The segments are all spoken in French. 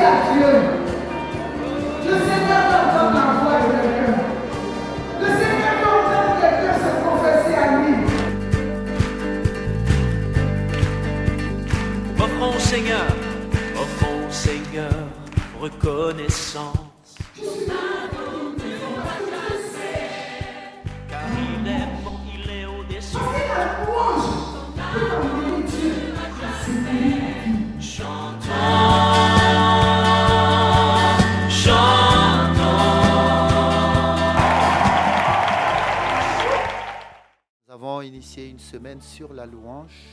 crie à Dieu. Le Seigneur t'entend ta voix de quelqu'un. Le Seigneur t'entend quelqu'un se confesser à lui. Offrons au Seigneur, reconnaissance. Car il est bon, il est au-dessus. Parce que la louange peut emmener Dieu à s'élever la vie. Chantons. Nous avons initié une semaine sur la louange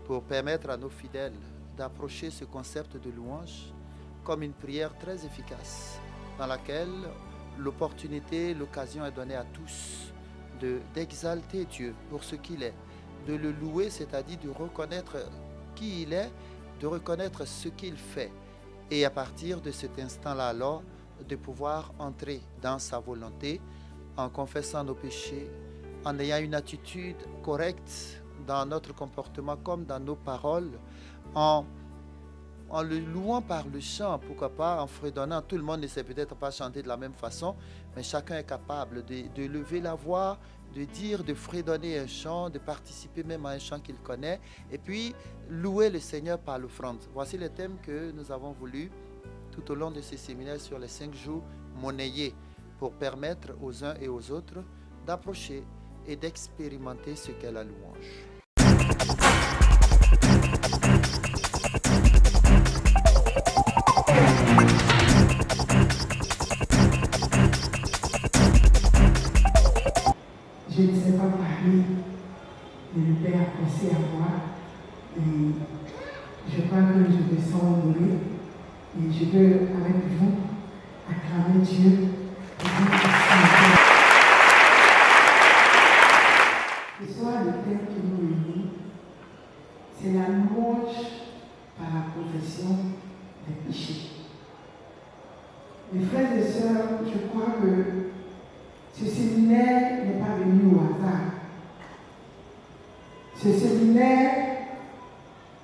pour permettre à nos fidèles d'approcher ce concept de louange comme une prière très efficace dans laquelle l'occasion est donnée à tous d'exalter Dieu pour ce qu'il est, de le louer, c'est-à-dire de reconnaître qui il est, de reconnaître ce qu'il fait et à partir de cet instant-là alors de pouvoir entrer dans sa volonté en confessant nos péchés, en ayant une attitude correcte dans notre comportement comme dans nos paroles, en le louant par le chant, pourquoi pas, en fredonnant. Tout le monde ne sait peut-être pas chanter de la même façon, mais chacun est capable de lever la voix, de dire, de fredonner un chant, de participer même à un chant qu'il connaît, et puis louer le Seigneur par l'offrande. Voici les thèmes que nous avons voulu tout au long de ces séminaires sur les 5 jours monnayés pour permettre aux uns et aux autres d'approcher et d'expérimenter ce qu'est la louange. Je ne sais pas parler, mais le Père a pensé à moi et je crois que je me sens honorée et je veux avec vous acclamer Dieu. Ce soir, le thème qui nous réunit, c'est la louange par la confession des péchés. Mes frères et sœurs, je crois que ce séminaire n'est pas venu au hasard. Ce séminaire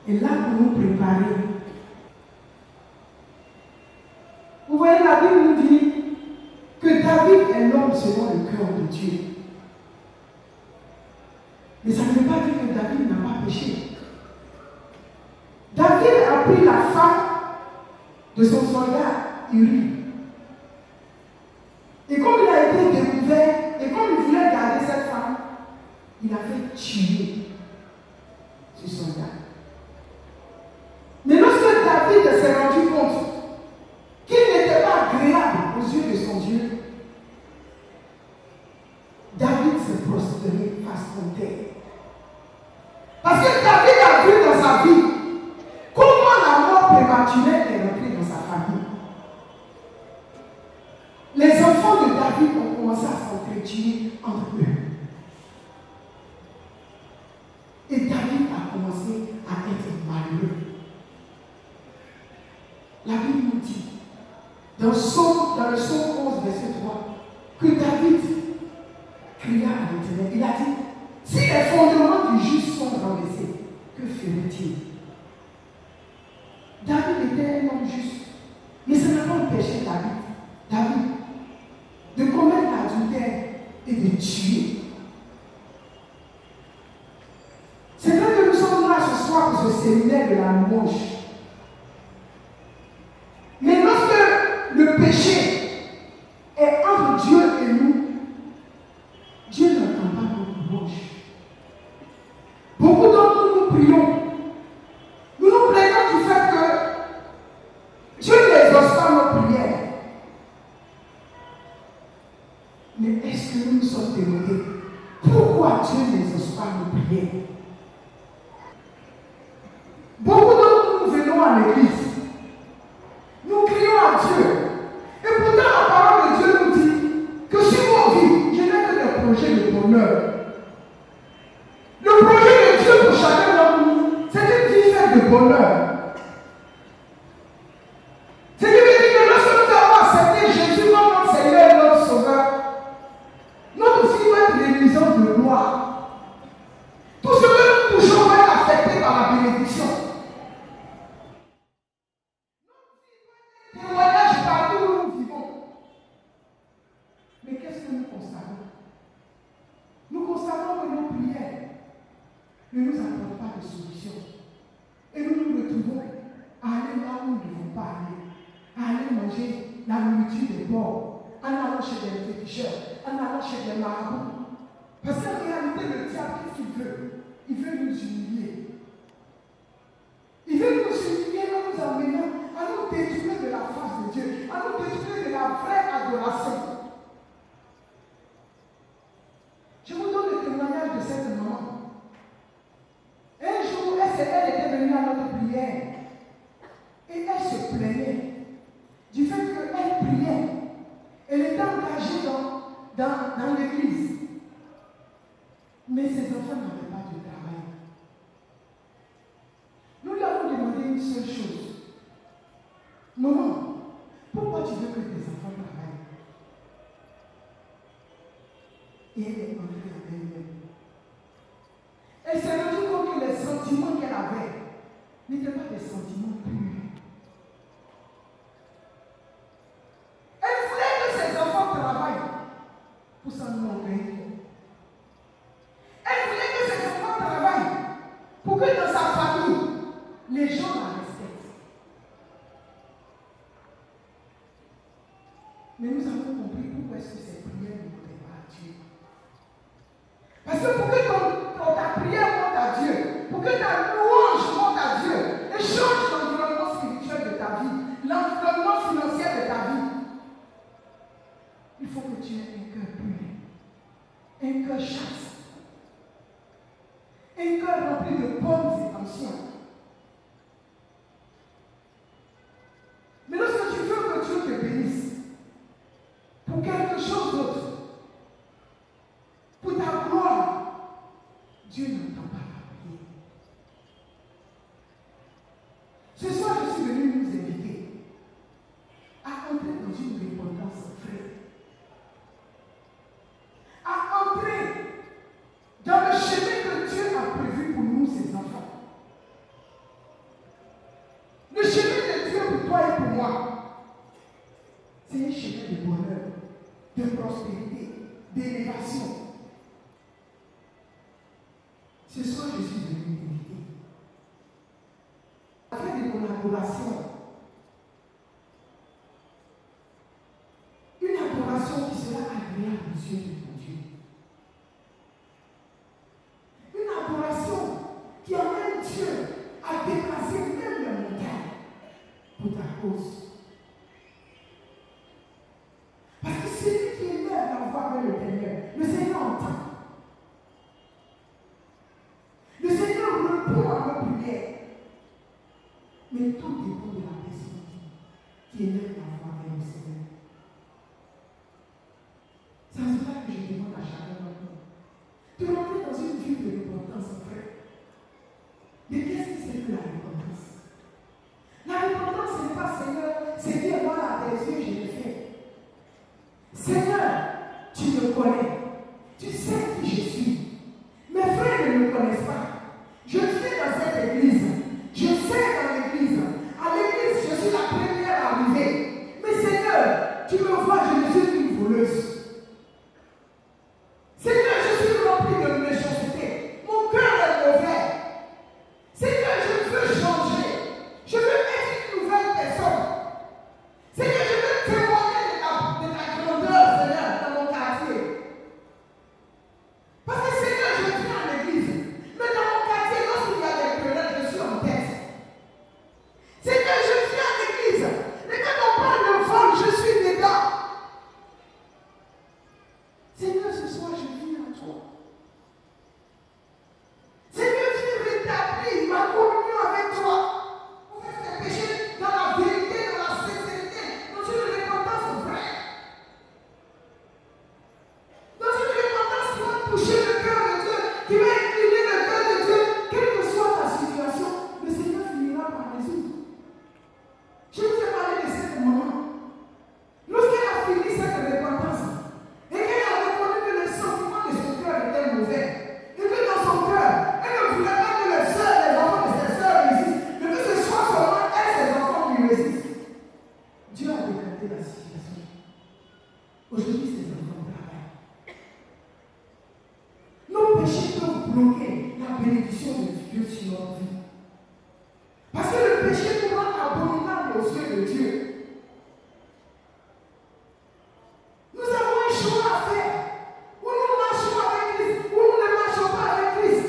est là pour nous préparer. Vous voyez, la Bible nous dit que David est l'homme selon le cœur de Dieu. Mais ça ne veut pas dire que David n'a pas péché. David a pris la femme de son soldat Uri. Et comme il a été découvert, et comme il voulait garder cette femme, il a fait tuer ce soldat. Mais lorsque David s'est rendu compte qu'il n'était pas agréable aux yeux de son Dieu, David s'est prosterné face à terre. Parce que David a vu dans sa vie comment la mort prématurée est rentrée dans sa famille. Les enfants de David ont commencé à s'entretuer entre eux. Et David a commencé à être malheureux. La Bible nous dit, dans le psaume 11, verset 3, que David cria à l'Éternel. Il a dit, si les fondements du juste sont renversés, que ferait-il? David était un homme juste. Mais ça n'a pas empêché David, de commettre l'adultère et de tuer. C'est vrai que nous sommes là ce soir pour ce séminaire de la louange. Mais lorsque le péché est entre Dieu et nous, Dieu n'entend pas notre louange. Beaucoup d'entre nous prions. Nous nous plaignons du fait que Dieu n'exauce pas nos prières. Mais est-ce que nous nous sommes demandés pourquoi Dieu n'exauce pas nos prières? Beaucoup d'entre nous venons à l'église. Nous crions à Dieu. Et pourtant la parole de Dieu nous dit que sur nos vies, je n'ai que des projets de bonheur. Le projet de Dieu pour chacun d'entre nous, c'est une vie faite de bonheur. C'est qui veut dire que lorsque nous avons accepté Jésus comme notre Seigneur et notre Sauveur, notre vie va être l'émission de gloire. Tout ce que nous touchons va être affecté par la bénédiction. ne nous apporte pas de solution. Et nous nous retrouvons à aller là où nous ne devons pas aller, à aller manger la nourriture des porcs, en allant chez des féticheurs, en allant chez des marabouts. Parce qu'en réalité, le diable, qu'est-ce qu'il veut? Il veut nous humilier. Il veut nous humilier en nous emmenant, à nous détourner de la face de Dieu, à nous détourner de la vraie adoration. Je vous donne le témoignage de cette maman. Un jour, elle était venue à notre prière et elle se plaignait du fait qu'elle priait. Elle était engagée dans l'église. Mais ses enfants n'avaient pas de travail. Nous lui avons demandé une seule chose. Maman, pourquoi tu veux que tes enfants travaillent? Et elle est entrée en elle-même. Elle s'est rendue compte que les sentiments qu'elle avait n'étaient pas des sentiments purs. Elle voulait que ses enfants travaillent pour s'en enorgueillir. Elle voulait que ses enfants travaillent pour que dans sa famille, les gens la respectent. Mais nous avons compris pourquoi est-ce que ces prières ne montaient pas à Dieu. Parce que pour que ta prière monte à Dieu, pour que ta louange monte à Dieu, et change l'environnement spirituel de ta vie, l'environnement financier de ta vie, il faut que tu aies un cœur pur, un cœur chaste, un cœur rempli de bonnes intentions. Mais lorsque tu veux que Dieu te bénisse, pour quelque chose d'autre, pour ta gloire, Dieu n'entend pas ta prière. Ce soir, je suis venu nous inviter à entrer dans une repentance vraie, à entrer dans le chemin que Dieu a prévu pour nous, ses enfants. Le chemin de Dieu pour toi et pour moi, c'est un chemin de bonheur, de prospérité, d'élévation. Ce soir, je suis venu m'inviter à faire des collaborations. Une adoration qui sera agréable aux yeux de ton Dieu. Une adoration qui amène Dieu à dépasser même les montagnes pour ta cause. Parce que celui qui élève la voix vers le Seigneur, le Seigneur entend. Le Seigneur répond à nos prières. Mais tout dépend de la personne qui élève la voix vers le Seigneur. C'est à cela que je demande à chacun d'entre nous de rentrer dans une vie de repentance vraie. Mais qu'est-ce que c'est que la repentance? La repentance, ce n'est pas Seigneur, c'est dire voilà, à tes yeux, je l'ai fait. Seigneur, tu me connais. Tu sais qui je suis. Mes frères ne me connaissent pas. Je suis dans cette église. Je sais dans l'église. À l'église, je suis la première arrivée. Mais Seigneur, tu me vois, je suis une voleuse. Seigneur, je suis rempli de méchanceté. Mon cœur est mauvais. Seigneur, je veux changer. Je veux être une nouvelle personne. Seigneur, je veux témoigner de ta grandeur, Seigneur, dans mon quartier. Parce que Seigneur, je viens à l'église. Mais dans mon quartier, lorsqu'il y a des querelles, je suis en tête. Seigneur, je viens à l'église. Mais quand on parle de vol, je suis dedans. Seigneur, ce soir, je viens à toi. Seigneur, viens rétablir ma communion avec toi. Pour faire tes péchés dans la vérité, dans la sincérité, dans une repentance vraie. Dans une repentance qui va toucher le cœur de Dieu, qui va incliner le cœur de Dieu, quelle que soit ta situation, le Seigneur finira par résoudre. Je vous ai parlé de cette maman. Lorsqu'elle a fini cette repentance, et qu'elle a reconnu que le sentiment de son cœur était mauvais, et que dans son cœur, elle ne voulait pas que les enfants de ses soeurs résistent, mais que ce soit seulement elle, ses enfants qui résistent. Dieu a décanté la situation. Aujourd'hui, ses enfants travaillent. Nos péchés peuvent bloquer la bénédiction de Dieu sur notre vie. Parce que le péché nous rend abominable aux yeux de Dieu. Nous avons un choix à faire. Ou nous marchons avec Christ, ou nous ne marchons pas avec Christ.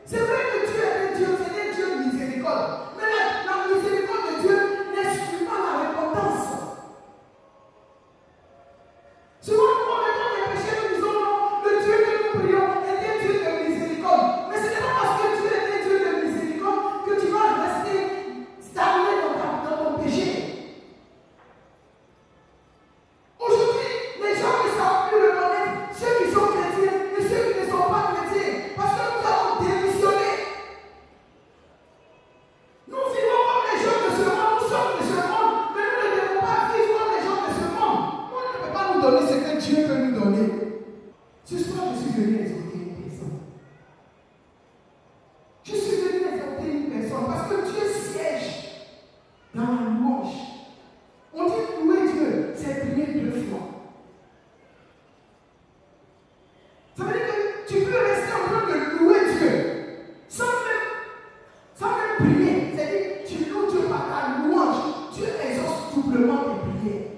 C'est vrai que Dieu est un Dieu, c'est un Dieu de miséricorde. Mais la miséricorde de Dieu n'exclut pas la repentance. Souvent, nous commettons des péchés, nous disons non, le Dieu que nous prions est un Dieu de miséricorde. Mais ce n'est pas parce que Dieu est un Dieu de miséricorde que tu vas rester stagné dans ton péché. Aujourd'hui, les gens ne savent plus reconnaître ceux qui sont chrétiens et ceux qui ne sont pas chrétiens. Parce que nous avons démissionné. Nous vivons comme les gens de ce monde, nous sommes de ce monde, mais nous ne devons pas vivre comme les gens de ce monde. On ne peut pas nous donner ce que Dieu peut nous donner. Ce soir, je suis venu exhorter une personne. Je suis venu exhorter une personne parce que Dieu siège dans la louange. On dit louer Dieu, c'est prier 2 fois. Ça veut dire que tu peux rester en train de louer Dieu sans même prier. C'est-à-dire tu loues Dieu par ta louange. Dieu exauce doublement tes prières.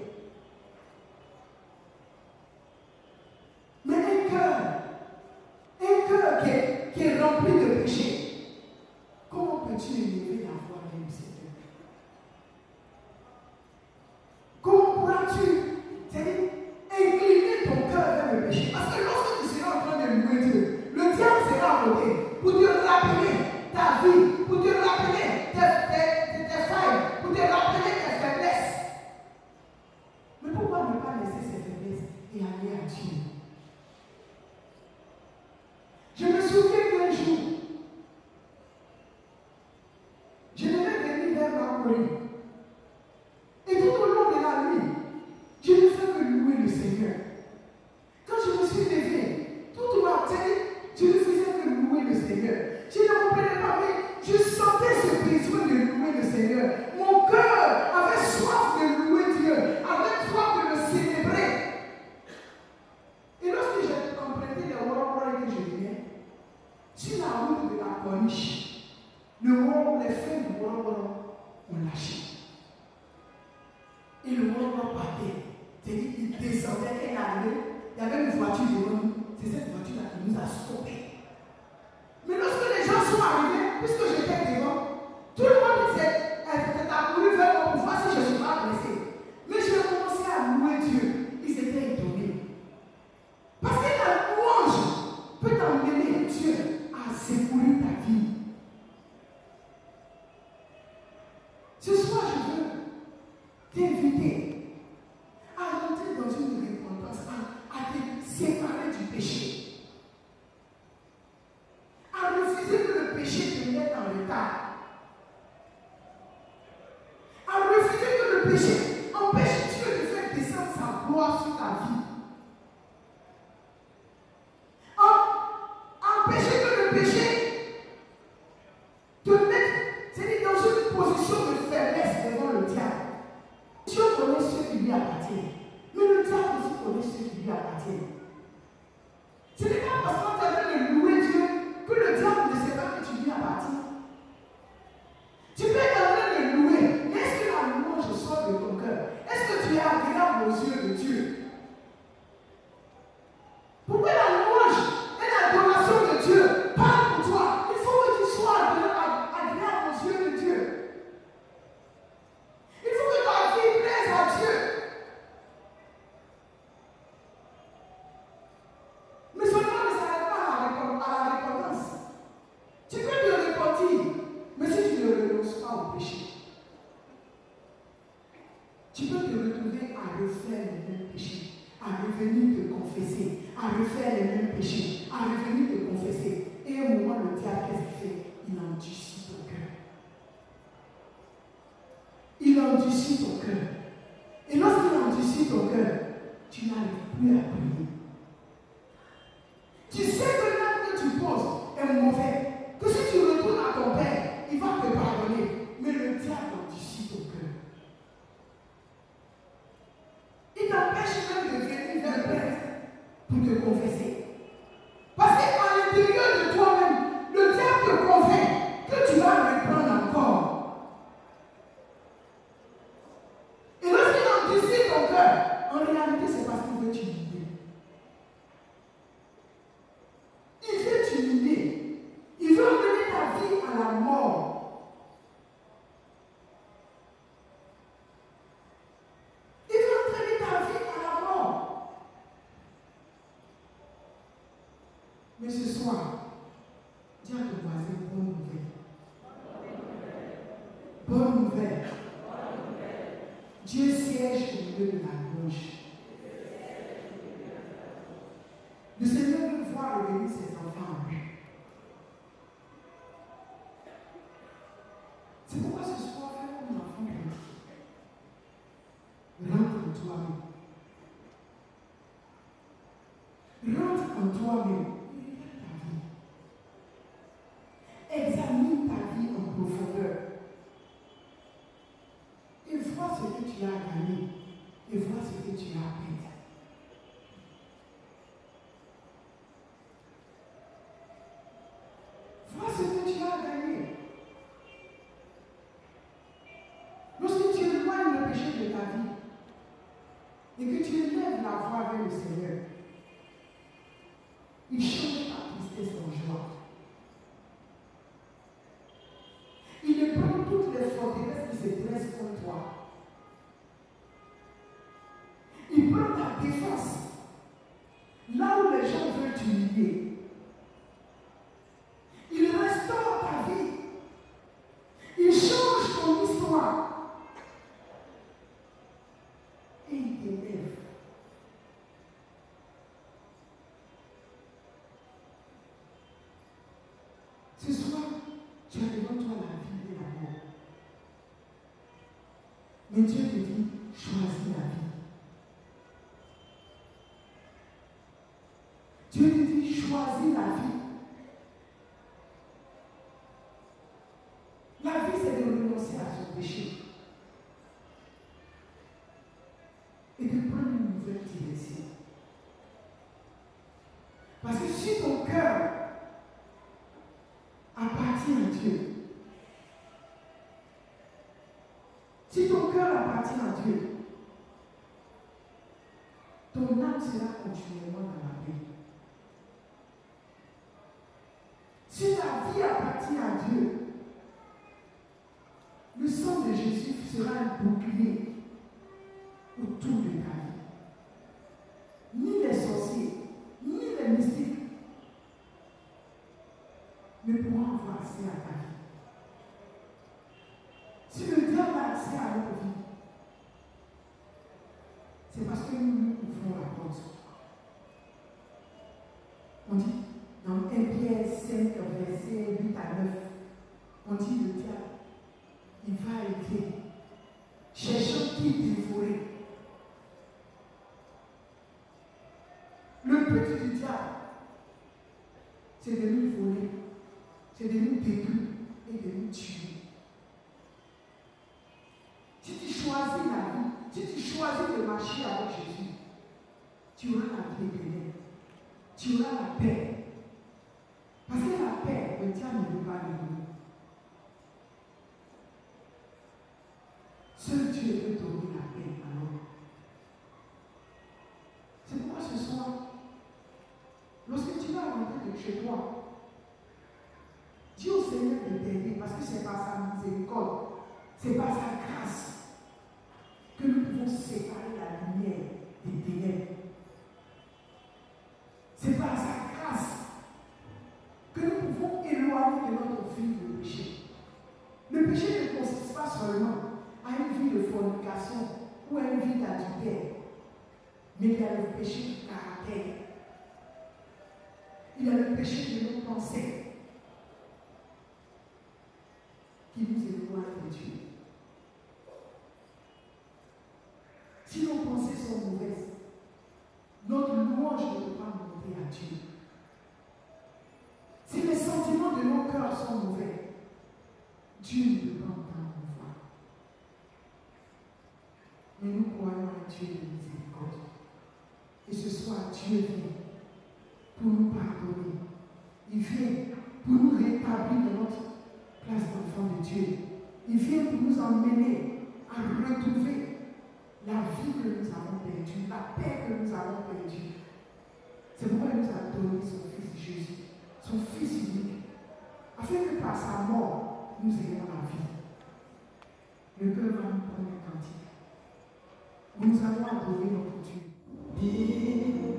Mais un cœur qui est rempli de péché, comment peux-tu élever la voix vers le Seigneur? Comment pourras-tu, c'est-à-dire, incliner ton cœur vers le péché? Parce que lorsque tu seras en train de louer Dieu, le diable sera à côté pour te rappeler ta vie, pour te rappeler tes failles, pour te rappeler tes faiblesses. Mais pourquoi ne pas laisser ces faiblesses et aller à Dieu? Je me souviens qu'un jour, je devais venir vers ma Corée. Et tout au long de la nuit, je ne fais que louer le Seigneur. Quand je me suis levé, tout au matin, je ne faisais que louer le Seigneur. Je ne comprenais pas, mais je sentais ce besoin de louer le Seigneur. Mon cœur avait soif de louer Dieu, avait soif de le célébrer. Et lorsque j'ai emprunté les Wara que je venais, sur la route de la corniche, les feux du Wara ont lâché. Et le Wara partait. C'est-à-dire qu'il descendait et il arrivait. Il y avait une voiture devant nous. C'est cette voiture-là qui nous a stoppés. Mais lorsque les gens sont arrivés, puisque j'étais devant, tout le monde disait, t'as couru vers moi pour voir si je ne suis pas blessé. Mais j'ai commencé à louer Dieu. Ils étaient étonnés. Parce que la louange peut t'emmener Dieu à secourir ta vie. Ce soir, je veux t'inviter à rentrer dans une repentance, à te séparer du péché, à refuser que le péché te mette en retard, à refuser que le péché empêche Dieu de faire descendre sa gloire sur ta vie, empêcher que le péché te mette, c'est-à-dire dans une position de faiblesse devant le diable. Dieu connaît ceux qui lui appartiennent, mais le diable aussi connaît ceux qui lui appartiennent. Ce n'est pas parce qu'on est en train de louer Dieu que le diable ne sait pas que tu lui appartiens. Tu peux être en train de louer, mais est-ce que la louange sort de ton cœur? Est-ce que tu es agréable aux yeux de Dieu? Pourquoi la louange et l'adoration de Dieu parlent pour toi? Il faut que tu sois agréable aux yeux de Dieu. Il faut que ta vie plaise à Dieu. Mais seulement ne s'arrête pas à la repentance. Tu peux te repentir, mais si tu ne renonces pas au péché, tu peux te retrouver à refaire les mêmes péchés, à revenir te confesser, à refaire les mêmes péchés, à revenir te confesser. Et à un moment, le diable, qu'est-ce qu'il fait? Il endurcit ton cœur. Il endurcit ton cœur. Et lorsqu'il endurcit ton cœur, tu n'arrives plus à prier. Tu sais que l'acte que tu poses est mauvais. Que si tu retournes à ton Père, il va te pardonner. Mais le diable endurcit ton cœur. Il t'empêche même de venir vers le Père pour te confesser. Parce que Mais ce soir, dis à ton voisin, bonne nouvelle. Bonne nouvelle. Dieu siège au milieu de la louange. Le Seigneur veut voir revenir ses enfants en lui. C'est pourquoi ce soir, fais comme l'enfant de Dieu. Rentre en toi-même. Rentre en toi-même. Examine ta vie en profondeur. Et vois ce que tu as gagné. Et vois ce que tu as perdu. Vois ce que tu as gagné. Lorsque tu éloignes le péché de ta vie et que tu élèves la voix vers le Seigneur, il change ta tristesse en joie. Il prend toutes les forteresses qui se dressent contre toi. Il prend ta défense là où les gens veulent t'humilier. Il restaure ta vie. Il change ton histoire. Et il t'élève. Ce soir, tu as devant toi la vie et la mort. Mais Dieu te dit, choisis la vie. Dieu te dit, choisis la vie. La vie, c'est de renoncer à son péché. Et de prendre une nouvelle direction. Parce que si ton cœur appartient à Dieu, si ton cœur appartient à Dieu, ton âme sera continuellement dans la paix. Si ta vie appartient à Dieu, le sang de Jésus sera un bouclier autour de ta vie. Ni les sorciers, ni les mystiques ne pourront avoir accès à ta vie. Si le diable a accès à notre vie, c'est parce que nous ouvrons la porte. On dit dans 1 Pierre 5, verset 8 à 9, on dit le diable, il va et vient, cherchant qui dévorer. Le but du diable, c'est de nous voler, c'est de nous détruire et de nous tuer. Si tu choisis la vie, si tu choisis de marcher avec Jésus, tu auras la vie éternelle, tu auras la paix. Parce que la paix, le diable ne veut pas le donner. Seul Dieu peut donner la paix à l'homme. C'est pourquoi ce soir, lorsque tu vas rentrer de chez toi, dis au Seigneur de t'aider parce que c'est par sa miséricorde, c'est par sa grâce que nous pouvons séparer la lumière des ténèbres. C'est par sa grâce que nous pouvons éloigner de notre vie le péché. Le péché ne consiste pas seulement à une vie de fornication ou à une vie d'adultère, mais il y a le péché du caractère. Il y a le péché de nos pensées qui nous éloigne de Dieu. Si nos pensées sont mauvaises, notre louange ne peut pas monter à Dieu. Si les sentiments de nos cœurs sont mauvais, Dieu ne peut pas entendre nos voix. Mais nous croyons à Dieu de miséricorde. Et ce soir, Dieu vient pour nous pardonner. Il vient pour nous rétablir dans notre place d'enfant de Dieu. Il vient pour nous emmener à retrouver la vie que nous avons perdue, la paix que nous avons perdue. C'est pourquoi il nous a donné son Fils Jésus, son Fils unique, afin que par sa mort, nous ayons la vie. Le cœur va nous prendre un cantique. Nous allons adorer notre Dieu. Miséricorde.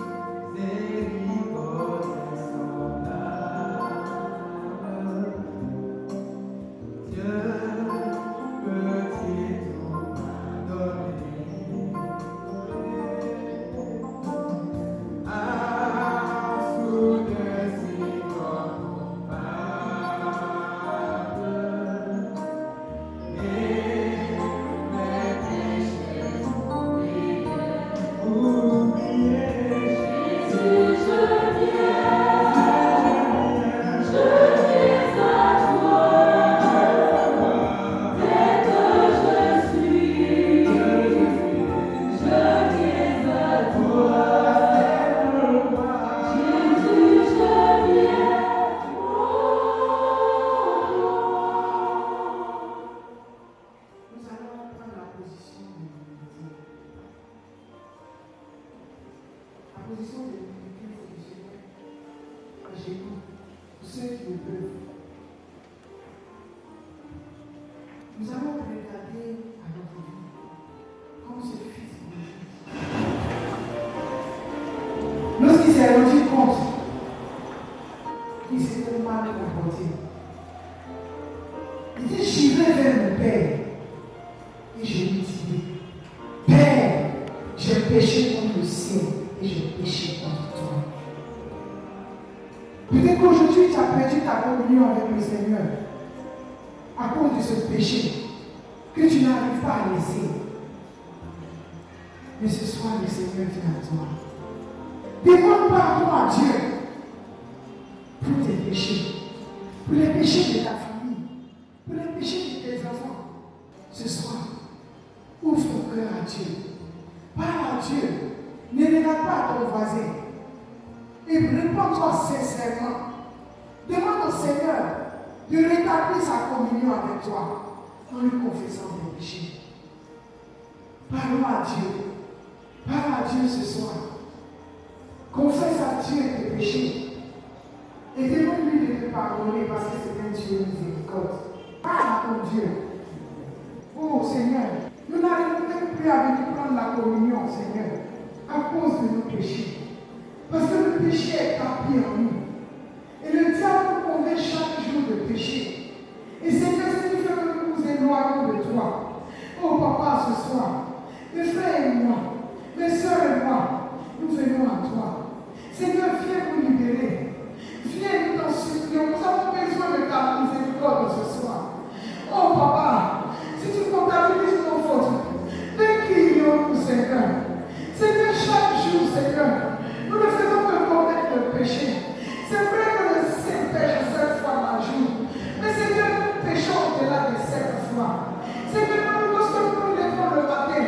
ceux qui le peuvent. Nous allons regarder à notre vie comme ce fils de Dieu. Lorsqu'il s'est rendu compte qu'il s'était mal comporté, il dit, j'irai vers mon Père et je lui dirai, Père, j'ai péché contre le ciel et j'ai péché contre toi. Peut-être qu'aujourd'hui tu as perdu ta communion avec le Seigneur à cause de ce péché que tu n'arrives pas à laisser. Mais ce soir, le Seigneur vient à toi. Demande pardon à Dieu pour tes péchés, pour les péchés de ta famille, pour les péchés de tes enfants. Ce soir, ouvre ton cœur à Dieu. Parle à Dieu. Ne regarde pas à ton voisin. Et réponds-toi sincèrement. Demande au Seigneur de rétablir sa communion avec toi en lui confessant tes péchés. Parlons à Dieu. Parle à Dieu ce soir. Confesse à Dieu tes péchés. Et demande-lui de te pardonner parce que c'est un Dieu miséricorde. Parle à ton Dieu. Oh Seigneur, nous n'arrivons même plus à venir prendre la communion, Seigneur, à cause de nos péchés. Parce que le péché est tapis en nous. Et le diable nous convainc chaque jour de péché. Et Seigneur, ce qui fait que nous nous éloignons de toi. Oh Papa, ce soir, mes frères et moi, mes soeurs et moi, nous venons à toi. Seigneur, viens nous libérer. Viens nous t'en supplions. Nous avons besoin de ta miséricorde ce soir. Oh Papa, si tu comptabilises nos fautes, de qui irons-nous, Seigneur? Seigneur, chaque jour, Seigneur, nous ne faisons que commettre le péché. C'est vrai que le Seigneur pêche 7 fois par jour. Mais Seigneur, nous péchons au-delà de 7 fois. Seigneur, lorsque nous nous levons le matin,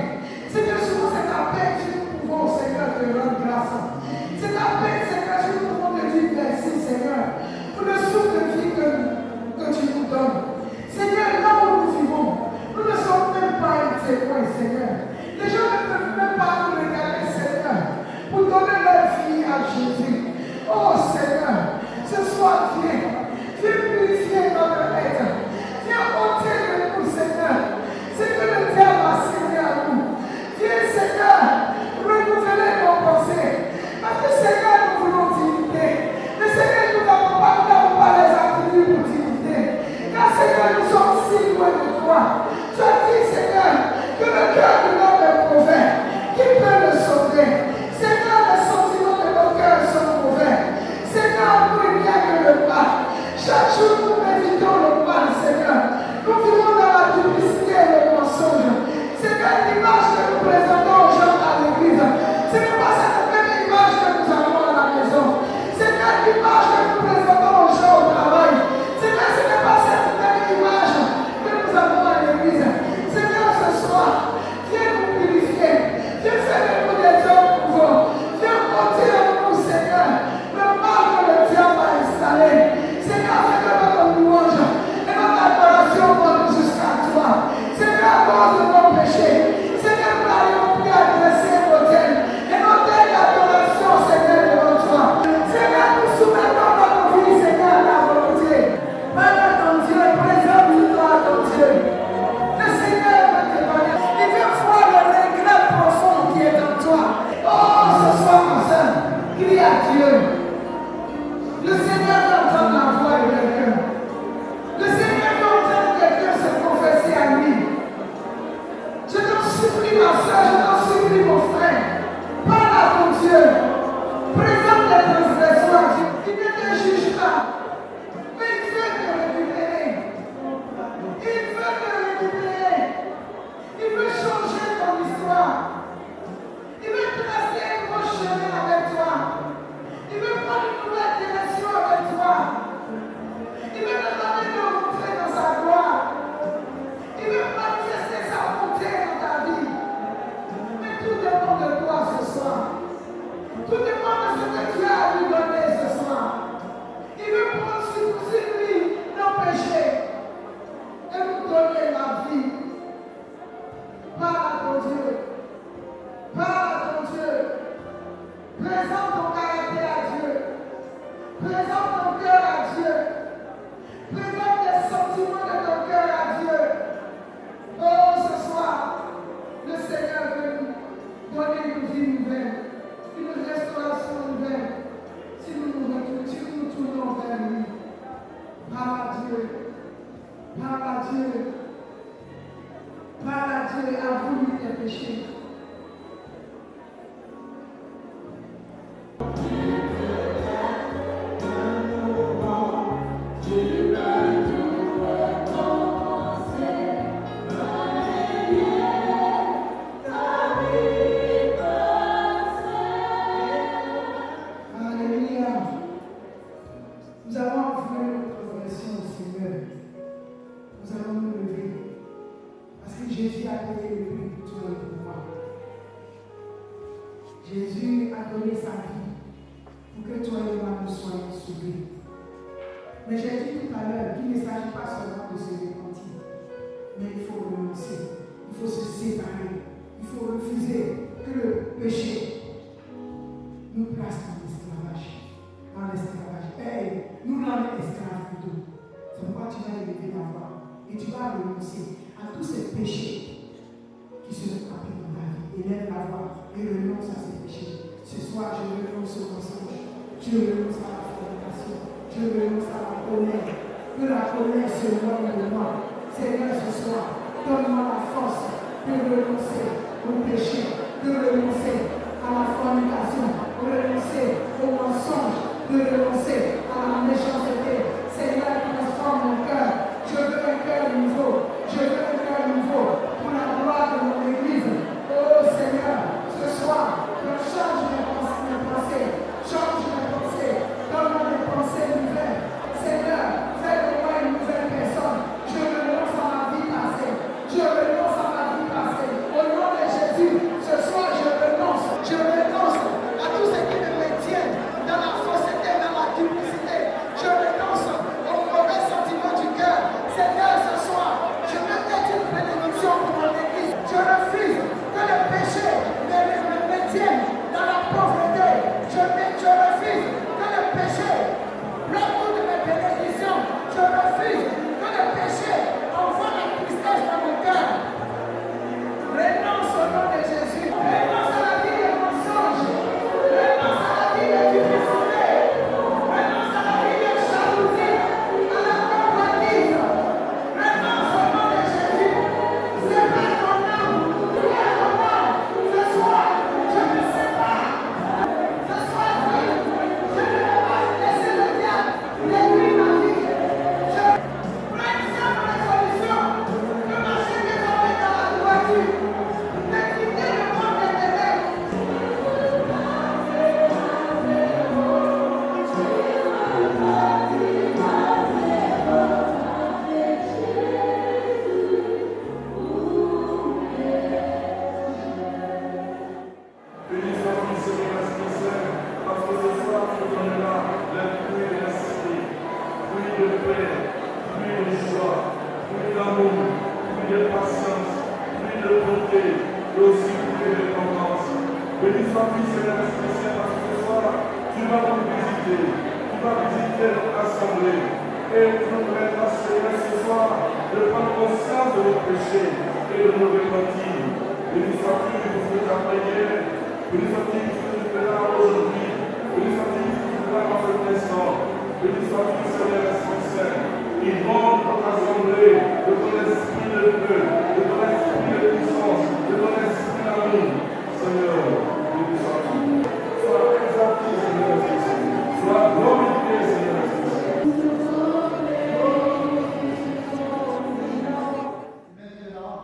Dieu a voulu tes péchés. Jésus a donné sa vie pour que toi et moi nous soyons sauvés. Mais j'ai dit tout à l'heure qu'il ne s'agit pas seulement de se repentir, mais il faut renoncer, il faut se séparer, il faut refuser que le péché nous place dans l'esclavage. Hey, nous rendons esclaves plutôt. C'est pourquoi tu vas élever la voix et tu vas renoncer à tous ces péchés qui se sont appelés dans ta vie. Élève la voix et renonce à ces péchés. Ce soir, je renonce au mensonge. Je renonce à la fornication. Je renonce à la colère. Que la colère se loigne de moi. Seigneur, ce soir, donne-moi la force de renoncer au péché, de renoncer à la fornication, de renoncer au mensonge, de renoncer à la méchanceté. Seigneur, transforme mon cœur. Je veux un cœur nouveau. Je veux un cœur nouveau pour la gloire de mon Église. Oh Seigneur, ce soir, change mes pensées, change mes pensées, donne-moi des pensées nouvelles. Seigneur, fais de moi une nouvelle personne. Je renonce à ma vie passée. Je renonce à ma vie passée. Au nom de Jésus, ce soir, je renonce à tout ce qui me maintient dans la fausseté, dans la duplicité. Je renonce aux mauvais sentiments du cœur. Seigneur, ce soir, je veux être une bénédiction pour mon Église. Je refuse que le péché me maintienne dans la pauvreté. Je refuse que le péché bloque toutes mes bénédictions. Je refuse que le péché envoie la tristesse dans mon cœur. Renonce au nom de Jésus. Renonce à la vie des mensonges. Renonce à la vie de duplicité. Renonce à la vie de jalousie. À la compagnie. Renonce au nom de Jésus. Sépare ton âme. Sépare ton âme. Ce soir, je me sépare. Ce soir, je ne vais pas laisser le diable détruire ma vie. Je prends une simple résolution de marcher désormais dans la droiture, de quitter le monde des ténèbres. Béni soit-il, Seigneur, Esprit Saint, parce que ce soir, tu donneras le fruit de l'esprit, fruit de paix, fruit de joie, fruit d'amour, fruit de patience, fruit de bonté, et aussi fruit de tendance. Béni soit-il, Seigneur, Esprit Saint, parce que ce soir, tu vas nous visiter, tu vas visiter notre assemblée, et tu nous permettras, Seigneur, ce soir, de prendre conscience de nos péchés et de nos repentir. Béni soit-il pour ce que tu as prié. Béni soit-il pour ce que tu feras aujourd'hui. Béni soit-il pour ce que tu feras dans cet instant. Béni soit-il, Seigneur, Esprit Saint. Inonde notre assemblée de ton esprit de feu, de ton esprit de puissance, de ton esprit d'amour. Seigneur, béni soit-il. Sois exalté, Seigneur, Esprit Saint. Sois glorifié, Seigneur, Esprit Saint. Maintenant,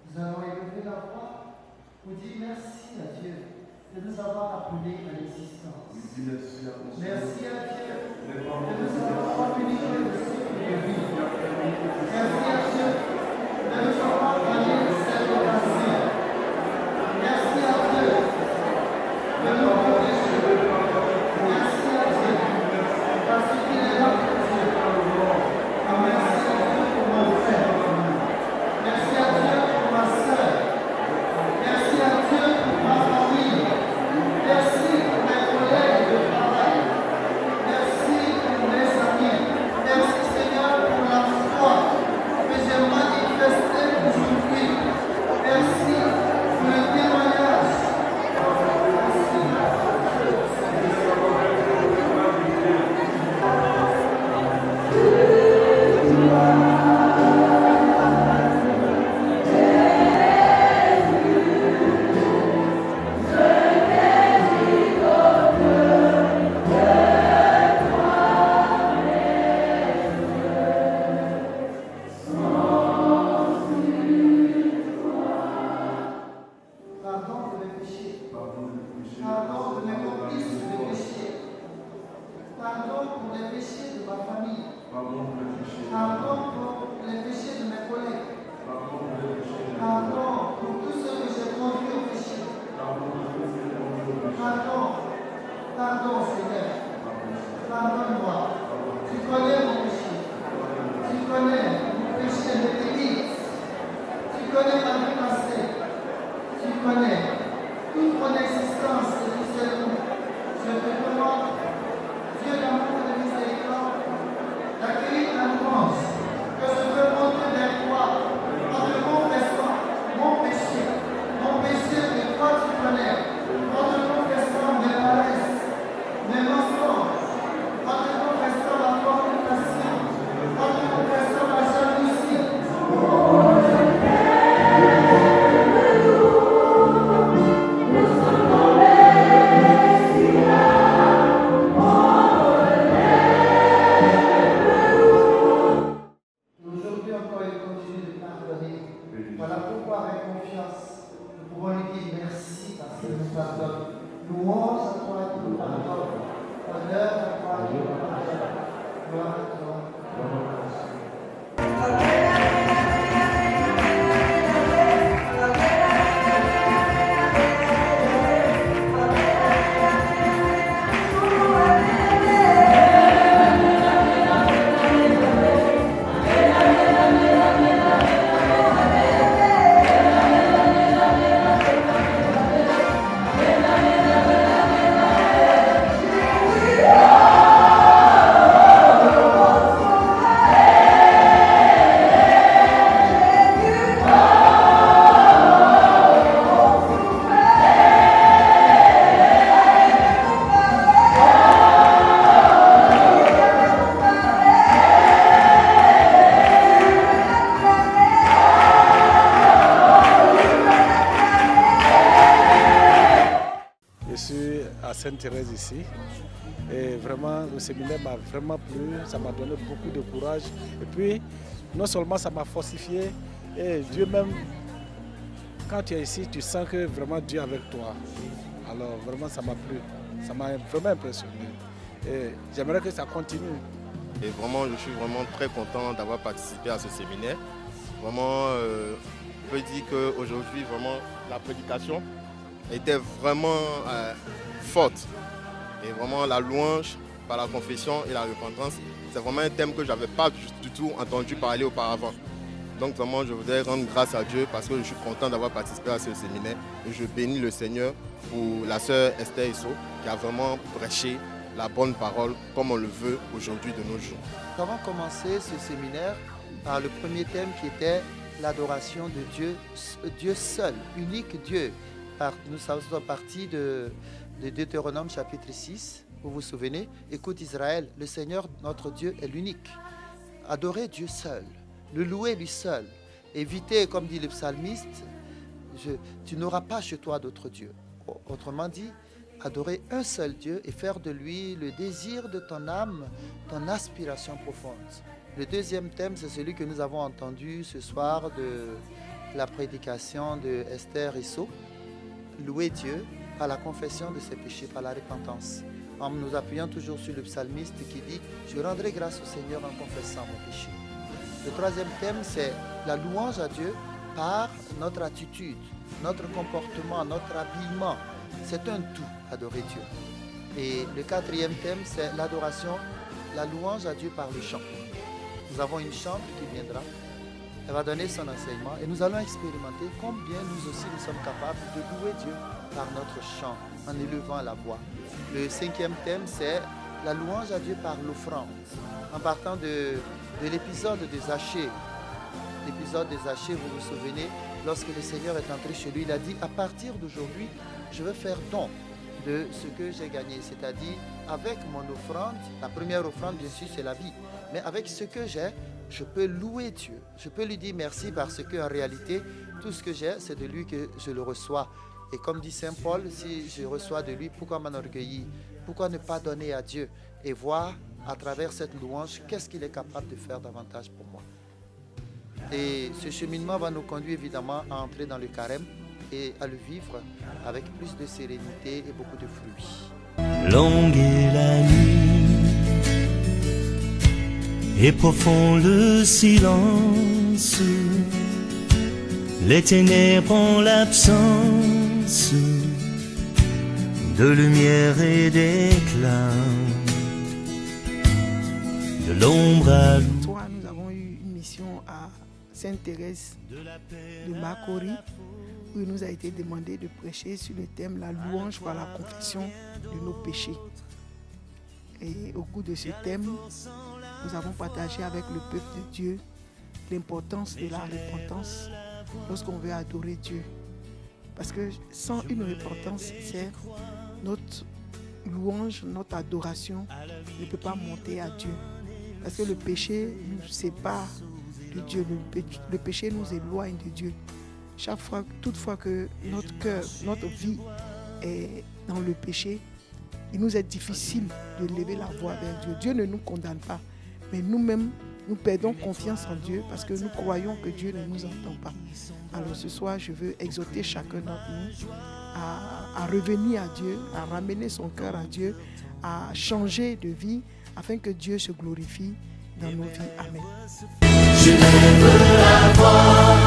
nous allons élever la voix pour dire merci à Dieu de nous avoir appelés à l'existence. Merci à Dieu de nous avoir communiqué le cycle de vie. Gloire à toi. Je suis à Sainte-Thérèse ici et vraiment le séminaire m'a vraiment plu, ça m'a donné beaucoup de courage et puis non seulement ça m'a fortifié et Dieu même, quand tu es ici, tu sens que vraiment Dieu est avec toi. Alors vraiment ça m'a plu, ça m'a vraiment impressionné et j'aimerais que ça continue. Et vraiment, je suis vraiment très content d'avoir participé à ce séminaire. Vraiment, je peux dire qu'aujourd'hui, vraiment, la prédication était vraiment forte. Et vraiment, la louange par la confession et la repentance, c'est vraiment un thème que je n'avais pas du tout entendu parler auparavant. Donc vraiment, je voudrais rendre grâce à Dieu parce que je suis content d'avoir participé à ce séminaire. Et je bénis le Seigneur pour la sœur Esther Isso qui a vraiment prêché la bonne parole comme on le veut aujourd'hui de nos jours. Nous avons commencé ce séminaire par le premier thème qui était l'adoration de Dieu, Dieu seul, unique Dieu. Nous sommes partis de Deutéronome chapitre 6, vous vous souvenez, écoute Israël, le Seigneur notre Dieu est l'unique. Adorer Dieu seul, le louer lui seul, éviter, comme dit le psalmiste, tu n'auras pas chez toi d'autre Dieu. Autrement dit, adorer un seul Dieu et faire de lui le désir de ton âme, ton aspiration profonde. Le deuxième thème, c'est celui que nous avons entendu ce soir de la prédication de Esther Isso. Louer Dieu par la confession de ses péchés, par la repentance. En nous appuyant toujours sur le psalmiste qui dit « Je rendrai grâce au Seigneur en confessant mon péché ». Le troisième thème, c'est la louange à Dieu par notre attitude, notre comportement, notre habillement. C'est un tout, adorer Dieu. Et le quatrième thème, c'est l'adoration, la louange à Dieu par le chant. Nous avons une chante qui viendra. Elle va donner son enseignement et nous allons expérimenter combien nous aussi nous sommes capables de louer Dieu par notre chant, en élevant la voix. Le cinquième thème, c'est la louange à Dieu par l'offrande. En partant de l'épisode de Zachée. L'épisode de Zachée, vous vous souvenez, lorsque le Seigneur est entré chez lui, il a dit « À partir d'aujourd'hui, je veux faire don de ce que j'ai gagné. » C'est-à-dire, avec mon offrande, la première offrande, bien sûr, c'est la vie. Mais avec ce que j'ai, je peux louer Dieu. Je peux lui dire merci parce qu'en réalité, tout ce que j'ai, c'est de lui que je le reçois. Et comme dit Saint Paul, si je reçois de lui, pourquoi m'enorgueillir? Pourquoi ne pas donner à Dieu et voir à travers cette louange qu'est-ce qu'il est capable de faire davantage pour moi? Et ce cheminement va nous conduire évidemment à entrer dans le carême et à le vivre avec plus de sérénité et beaucoup de fruits. Longue est la nuit et profond le silence, les ténèbres ont l'absence de lumière et d'éclat, de l'ombre à l'ombre. Toi, nous avons eu une mission à Sainte-Thérèse de Makori où il nous a été demandé de prêcher sur le thème la louange par la confession de nos péchés. Et au cours de ce thème, nous avons partagé avec le peuple de Dieu l'importance de la repentance lorsqu'on veut adorer Dieu. Parce que sans une repentance sincère, notre louange, notre adoration ne peut pas monter à Dieu. Parce que le péché nous sépare de Dieu, le péché nous éloigne de Dieu. Chaque fois, toutefois que notre cœur, notre vie est dans le péché, il nous est difficile de lever la voix vers Dieu. Dieu ne nous condamne pas, mais nous-mêmes, nous perdons confiance en Dieu parce que nous croyons que Dieu ne nous entend pas. Alors ce soir, je veux exhorter chacun d'entre nous à revenir à Dieu, à ramener son cœur à Dieu, à changer de vie, afin que Dieu se glorifie dans nos vies. Amen. Je veux avoir